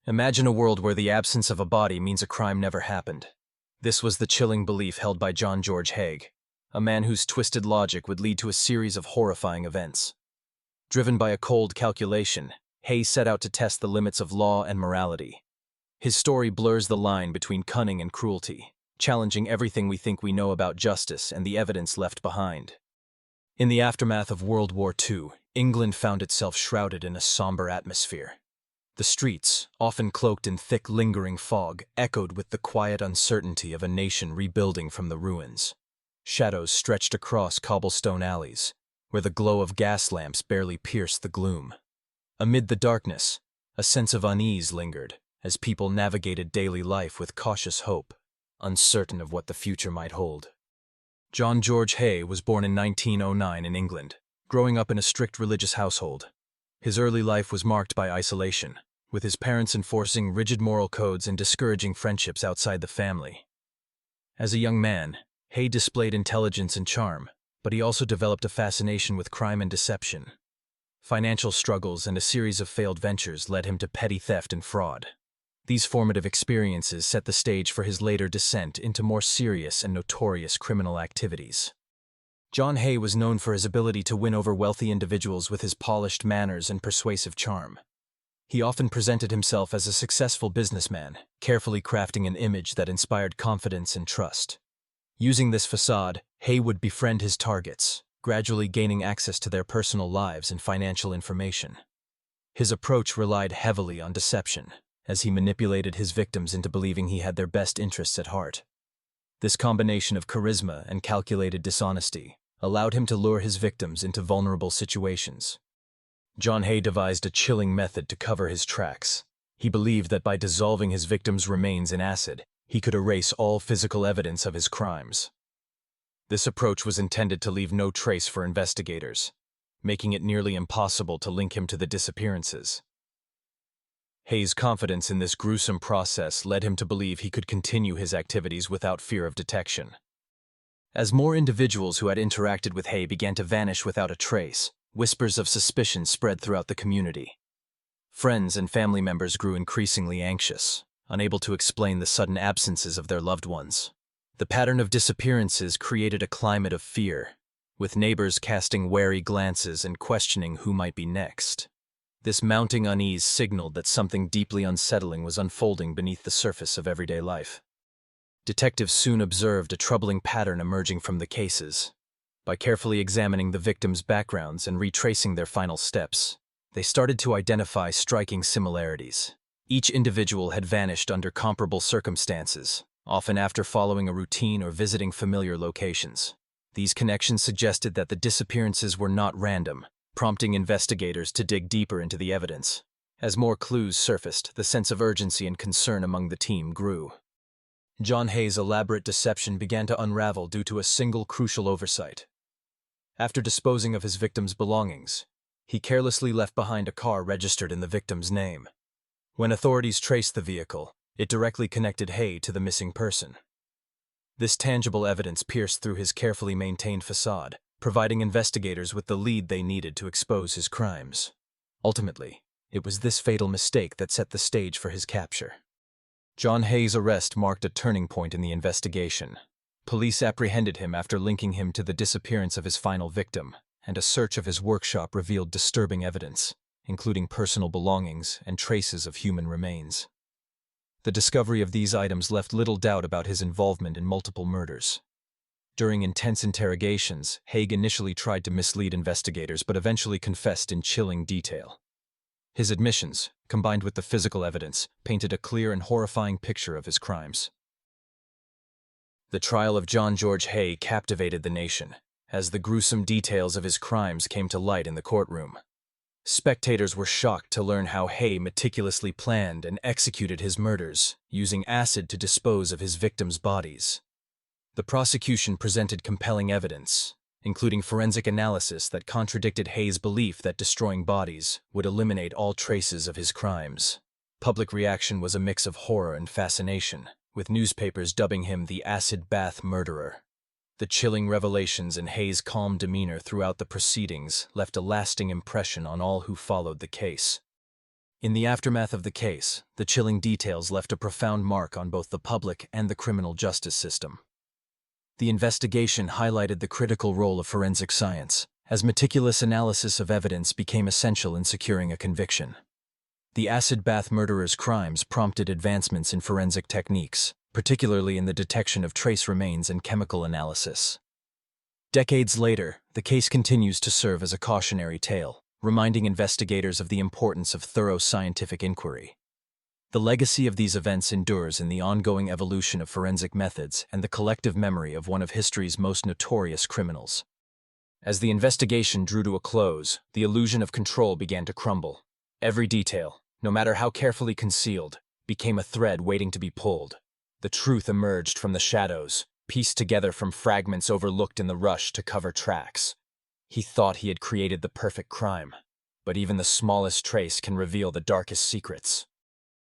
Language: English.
Imagine a world where the absence of a body means a crime never happened. This was the chilling belief held by John George Haigh, a man whose twisted logic would lead to a series of horrifying events. Driven by a cold calculation, Haigh set out to test the limits of law and morality. His story blurs the line between cunning and cruelty, challenging everything we think we know about justice and the evidence left behind. In the aftermath of World War II, England found itself shrouded in a somber atmosphere. The streets, often cloaked in thick, lingering fog, echoed with the quiet uncertainty of a nation rebuilding from the ruins. Shadows stretched across cobblestone alleys, where the glow of gas lamps barely pierced the gloom. Amid the darkness, a sense of unease lingered as people navigated daily life with cautious hope, uncertain of what the future might hold. John George Haigh was born in 1909 in England, growing up in a strict religious household. His early life was marked by isolation, with his parents enforcing rigid moral codes and discouraging friendships outside the family. As a young man, Haigh displayed intelligence and charm, but he also developed a fascination with crime and deception. Financial struggles and a series of failed ventures led him to petty theft and fraud. These formative experiences set the stage for his later descent into more serious and notorious criminal activities. John Haigh was known for his ability to win over wealthy individuals with his polished manners and persuasive charm. He often presented himself as a successful businessman, carefully crafting an image that inspired confidence and trust. Using this facade, Haigh would befriend his targets, gradually gaining access to their personal lives and financial information. His approach relied heavily on deception, as he manipulated his victims into believing he had their best interests at heart. This combination of charisma and calculated dishonesty allowed him to lure his victims into vulnerable situations. John Haigh devised a chilling method to cover his tracks. He believed that by dissolving his victims' remains in acid, he could erase all physical evidence of his crimes. This approach was intended to leave no trace for investigators, making it nearly impossible to link him to the disappearances. Haigh's confidence in this gruesome process led him to believe he could continue his activities without fear of detection. As more individuals who had interacted with Haigh began to vanish without a trace, whispers of suspicion spread throughout the community. Friends and family members grew increasingly anxious, unable to explain the sudden absences of their loved ones. The pattern of disappearances created a climate of fear, with neighbors casting wary glances and questioning who might be next. This mounting unease signaled that something deeply unsettling was unfolding beneath the surface of everyday life. Detectives soon observed a troubling pattern emerging from the cases. By carefully examining the victims' backgrounds and retracing their final steps, they started to identify striking similarities. Each individual had vanished under comparable circumstances, often after following a routine or visiting familiar locations. These connections suggested that the disappearances were not random, prompting investigators to dig deeper into the evidence. As more clues surfaced, the sense of urgency and concern among the team grew. John Haigh's elaborate deception began to unravel due to a single crucial oversight. After disposing of his victim's belongings, he carelessly left behind a car registered in the victim's name. When authorities traced the vehicle, it directly connected Haigh to the missing person. This tangible evidence pierced through his carefully maintained facade, providing investigators with the lead they needed to expose his crimes. Ultimately, it was this fatal mistake that set the stage for his capture. John Haigh's arrest marked a turning point in the investigation. Police apprehended him after linking him to the disappearance of his final victim, and a search of his workshop revealed disturbing evidence, including personal belongings and traces of human remains. The discovery of these items left little doubt about his involvement in multiple murders. During intense interrogations, Haigh initially tried to mislead investigators but eventually confessed in chilling detail. His admissions, combined with the physical evidence, painted a clear and horrifying picture of his crimes. The trial of John George Haigh captivated the nation, as the gruesome details of his crimes came to light in the courtroom. Spectators were shocked to learn how Haigh meticulously planned and executed his murders, using acid to dispose of his victims' bodies. The prosecution presented compelling evidence, including forensic analysis that contradicted Haigh's belief that destroying bodies would eliminate all traces of his crimes. Public reaction was a mix of horror and fascination, with newspapers dubbing him the acid bath murderer. The chilling revelations in Haigh's calm demeanor throughout the proceedings left a lasting impression on all who followed the case. In the aftermath of the case, the chilling details left a profound mark on both the public and the criminal justice system. The investigation highlighted the critical role of forensic science, as meticulous analysis of evidence became essential in securing a conviction. The acid bath murderer's crimes prompted advancements in forensic techniques, particularly in the detection of trace remains and chemical analysis. Decades later, the case continues to serve as a cautionary tale, reminding investigators of the importance of thorough scientific inquiry. The legacy of these events endures in the ongoing evolution of forensic methods and the collective memory of one of history's most notorious criminals. As the investigation drew to a close, the illusion of control began to crumble. Every detail, no matter how carefully concealed, became a thread waiting to be pulled. The truth emerged from the shadows, pieced together from fragments overlooked in the rush to cover tracks. He thought he had created the perfect crime, but even the smallest trace can reveal the darkest secrets.